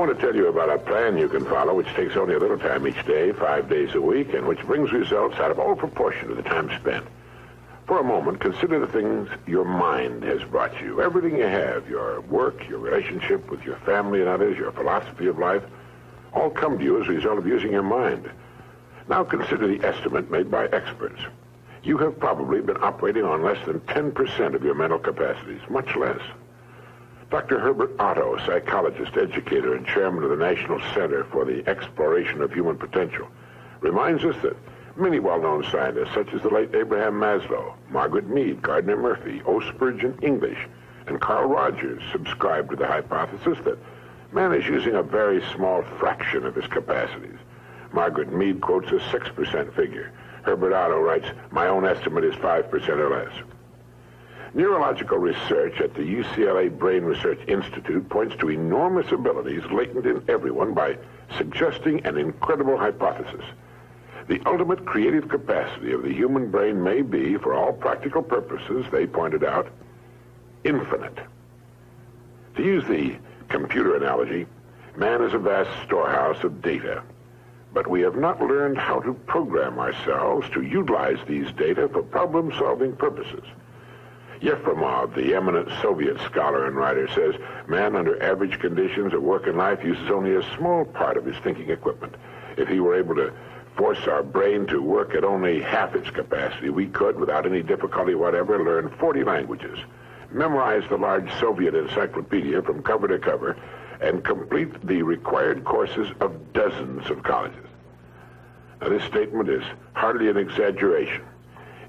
want to tell you about a plan you can follow which takes only a little time each day, 5 days a week, and which brings results out of all proportion to the time spent. For a moment, consider the things your mind has brought you. Everything you have, your work, your relationship with your family and others, your philosophy of life, all come to you as a result of using your mind. Now consider the estimate made by experts. You have probably been operating on less than 10% of your mental capacities, much less. Dr. Herbert Otto, psychologist, educator, and chairman of the National Center for the Exploration of Human Potential, reminds us that many well-known scientists, such as the late Abraham Maslow, Margaret Mead, Gardner Murphy, O. Spurgeon English, and Carl Rogers, subscribe to the hypothesis that man is using a very small fraction of his capacities. Margaret Mead quotes a 6% figure. Herbert Otto writes, "My own estimate is 5% or less." Neurological research at the UCLA Brain Research Institute points to enormous abilities latent in everyone by suggesting an incredible hypothesis. The ultimate creative capacity of the human brain may be, for all practical purposes, they pointed out, infinite. To use the computer analogy, man is a vast storehouse of data, but we have not learned how to program ourselves to utilize these data for problem-solving purposes. Yefremov, the eminent Soviet scholar and writer, says man under average conditions of work and life uses only a small part of his thinking equipment. If he were able to force our brain to work at only half its capacity, we could, without any difficulty whatever, learn 40 languages, memorize the large Soviet encyclopedia from cover to cover, and complete the required courses of dozens of colleges. Now, this statement is hardly an exaggeration.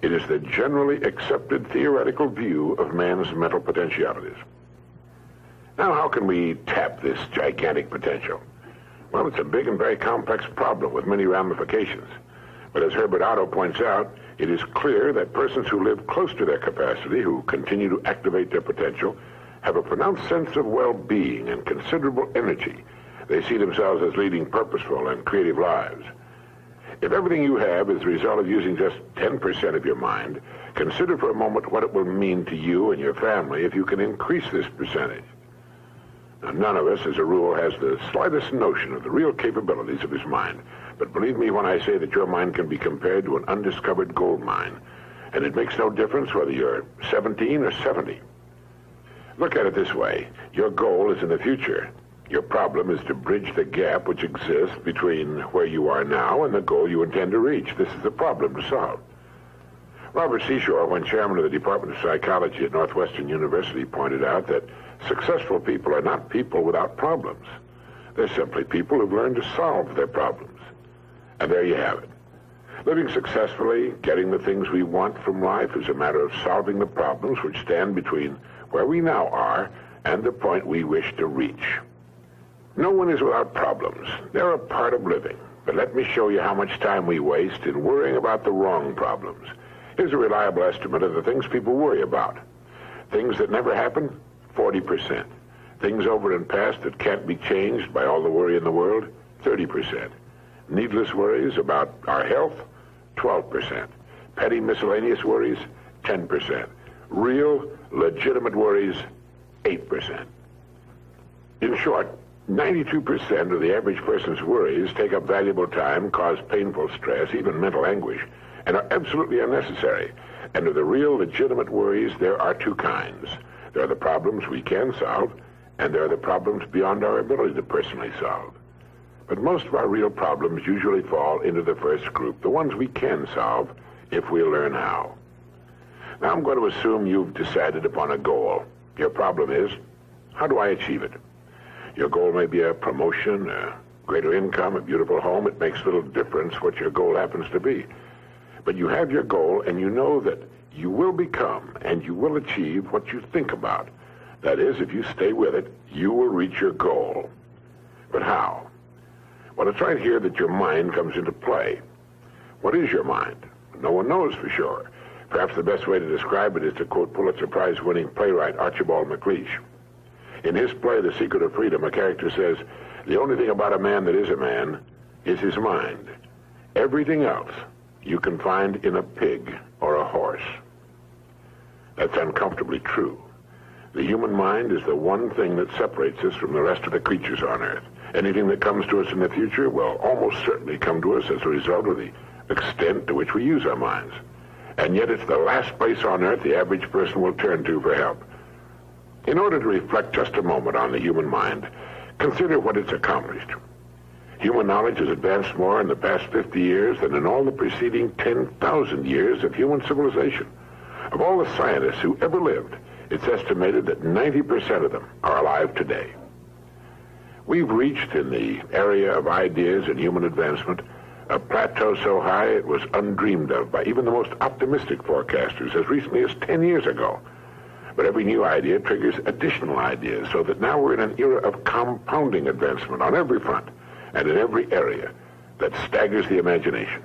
It is the generally accepted theoretical view of man's mental potentialities. Now, how can we tap this gigantic potential? Well, it's a big and very complex problem with many ramifications. But as Herbert Otto points out, it is clear that persons who live close to their capacity, who continue to activate their potential, have a pronounced sense of well-being and considerable energy. They see themselves as leading purposeful and creative lives. If everything you have is the result of using just 10% of your mind, consider for a moment what it will mean to you and your family if you can increase this percentage. Now, none of us, as a rule, has the slightest notion of the real capabilities of his mind. But believe me when I say that your mind can be compared to an undiscovered gold mine. And it makes no difference whether you're 17 or 70. Look at it this way. Your goal is in the future. Your problem is to bridge the gap which exists between where you are now and the goal you intend to reach. This is the problem to solve. Robert Seashore, when chairman of the Department of Psychology at Northwestern University, pointed out that successful people are not people without problems. They're simply people who've learned to solve their problems. And there you have it. Living successfully, getting the things we want from life is a matter of solving the problems which stand between where we now are and the point we wish to reach. No one is without problems. They're a part of living. But let me show you how much time we waste in worrying about the wrong problems. Here's a reliable estimate of the things people worry about. Things that never happen, 40%. Things over and past that can't be changed by all the worry in the world, 30%. Needless worries about our health, 12%. Petty miscellaneous worries, 10%. Real, legitimate worries, 8%. In short, 92% of the average person's worries take up valuable time, cause painful stress, even mental anguish, and are absolutely unnecessary. And of the real, legitimate worries, there are two kinds. There are the problems we can solve, and there are the problems beyond our ability to personally solve. But most of our real problems usually fall into the first group, the ones we can solve if we learn how. Now I'm going to assume you've decided upon a goal. Your problem is, how do I achieve it? Your goal may be a promotion, a greater income, a beautiful home. It makes little difference what your goal happens to be. But you have your goal, and you know that you will become and you will achieve what you think about. That is, if you stay with it, you will reach your goal. But how? Well, it's right here that your mind comes into play. What is your mind? No one knows for sure. Perhaps the best way to describe it is to quote Pulitzer Prize-winning playwright Archibald MacLeish. In his play, The Secret of Freedom, a character says, "The only thing about a man that is a man is his mind. Everything else you can find in a pig or a horse." That's uncomfortably true. The human mind is the one thing that separates us from the rest of the creatures on Earth. Anything that comes to us in the future will almost certainly come to us as a result of the extent to which we use our minds. And yet it's the last place on earth the average person will turn to for help. In order to reflect just a moment on the human mind, consider what it's accomplished. Human knowledge has advanced more in the past 50 years than in all the preceding 10,000 years of human civilization. Of all the scientists who ever lived, it's estimated that 90% of them are alive today. We've reached, in the area of ideas and human advancement, a plateau so high it was undreamed of by even the most optimistic forecasters as recently as 10 years ago. But every new idea triggers additional ideas, so that now we're in an era of compounding advancement on every front and in every area that staggers the imagination.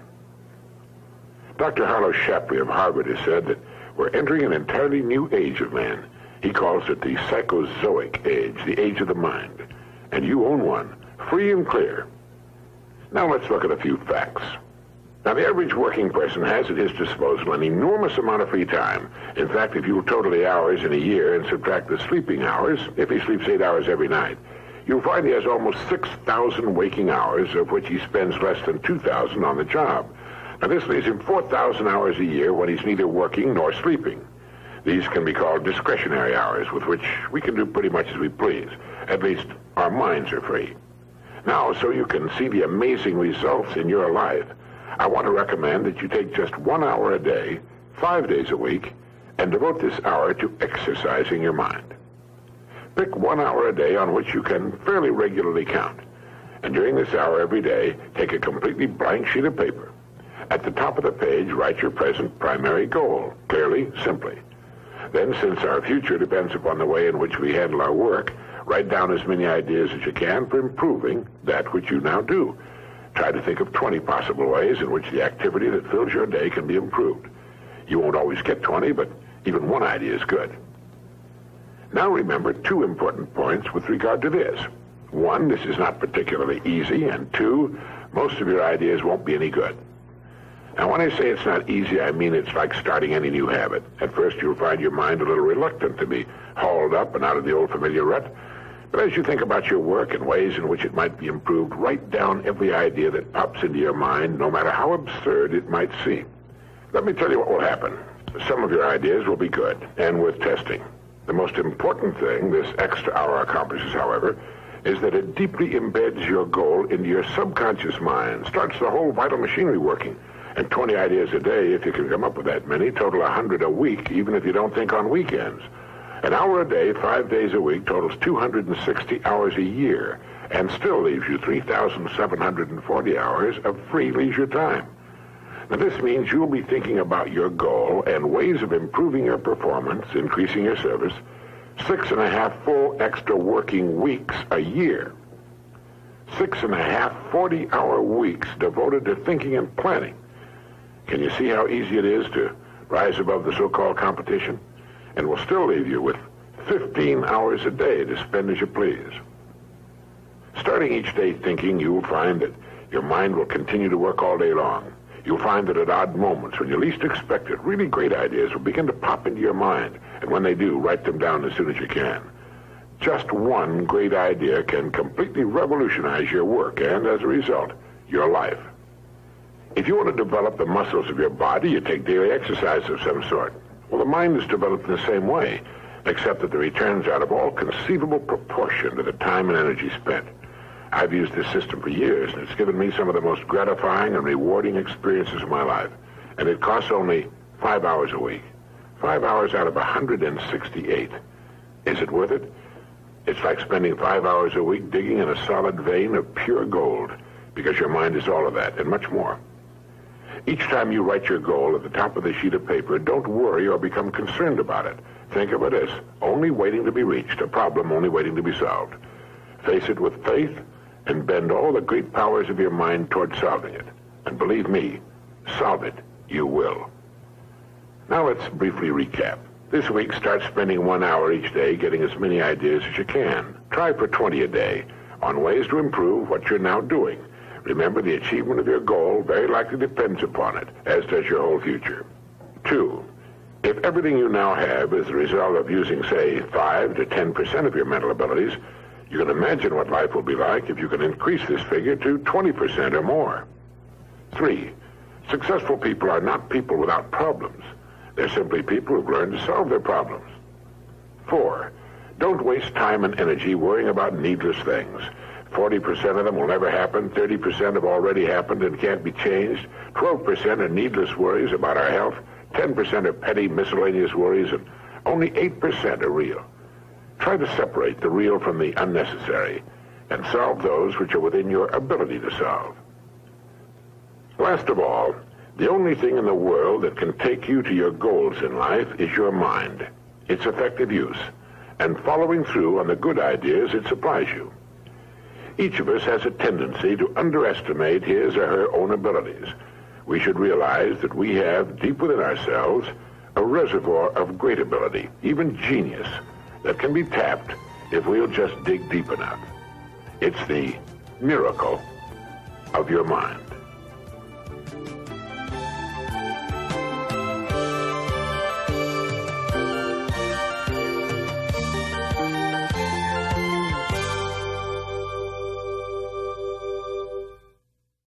Dr. Harlow Shapley of Harvard has said that we're entering an entirely new age of man. He calls it the psychozoic age, the age of the mind. And you own one, free and clear. Now let's look at a few facts. Now, the average working person has at his disposal an enormous amount of free time. In fact, if you total the hours in a year and subtract the sleeping hours, if he sleeps 8 hours every night, you'll find he has almost 6,000 waking hours, of which he spends less than 2,000 on the job. Now, this leaves him 4,000 hours a year when he's neither working nor sleeping. These can be called discretionary hours, with which we can do pretty much as we please. At least, our minds are free. Now, so you can see the amazing results in your life, I want to recommend that you take just 1 hour a day, 5 days a week, and devote this hour to exercising your mind. Pick 1 hour a day on which you can fairly regularly count. And during this hour every day, take a completely blank sheet of paper. At the top of the page, write your present primary goal, clearly, simply. Then, since our future depends upon the way in which we handle our work, write down as many ideas as you can for improving that which you now do. Try to think of 20 possible ways in which the activity that fills your day can be improved. You won't always get 20, but even one idea is good. Now remember 2 important points with regard to this. 1, this is not particularly easy, and 2, most of your ideas won't be any good. Now, when I say it's not easy, I mean it's like starting any new habit. At first, you'll find your mind a little reluctant to be hauled up and out of the old familiar rut. But as you think about your work and ways in which it might be improved, write down every idea that pops into your mind, no matter how absurd it might seem. Let me tell you what will happen. Some of your ideas will be good and worth testing. The most important thing this extra hour accomplishes, however, is that it deeply embeds your goal into your subconscious mind, starts the whole vital machinery working. And 20 ideas a day, if you can come up with that many, total 100 a week, even if you don't think on weekends. An hour a day, 5 days a week, totals 260 hours a year, and still leaves you 3,740 hours of free leisure time. Now, this means you'll be thinking about your goal and ways of improving your performance, increasing your service, 6.5 full extra working weeks a year. 6.5 40-hour weeks devoted to thinking and planning. Can you see how easy it is to rise above the so-called competition? And will still leave you with 15 hours a day to spend as you please. Starting each day thinking, you'll find that your mind will continue to work all day long. You'll find that at odd moments, when you least expect it, really great ideas will begin to pop into your mind. And when they do, write them down as soon as you can. Just one great idea can completely revolutionize your work and, as a result, your life. If you want to develop the muscles of your body, you take daily exercise of some sort. Well, the mind is developed in the same way, except that the returns out of all conceivable proportion to the time and energy spent. I've used this system for years, and it's given me some of the most gratifying and rewarding experiences of my life. And it costs only 5 hours a week. 5 hours out of 168. Is it worth it? It's like spending 5 hours a week digging in a solid vein of pure gold, because your mind is all of that and much more. Each time you write your goal at the top of the sheet of paper, don't worry or become concerned about it. Think of it as only waiting to be reached, a problem only waiting to be solved. Face it with faith and bend all the great powers of your mind toward solving it. And believe me, solve it, you will. Now let's briefly recap. This week, start spending 1 hour each day getting as many ideas as you can. Try for 20 a day on ways to improve what you're now doing. Remember, the achievement of your goal very likely depends upon it, as does your whole future. 2, if everything you now have is the result of using, say, 5 to 10% of your mental abilities, You can imagine what life will be like if you can increase this figure to 20% or more. 3. Successful people are not people without problems. They're simply people who've learned to solve their problems. 4. Don't waste time and energy worrying about needless things. 40% of them will never happen, 30% have already happened and can't be changed, 12% are needless worries about our health, 10% are petty miscellaneous worries, and only 8% are real. Try to separate the real from the unnecessary and solve those which are within your ability to solve. Last of all, the only thing in the world that can take you to your goals in life is your mind, its effective use, and following through on the good ideas it supplies you. Each of us has a tendency to underestimate his or her own abilities. We should realize that we have, deep within ourselves, a reservoir of great ability, even genius, that can be tapped if we'll just dig deep enough. It's the miracle of your mind.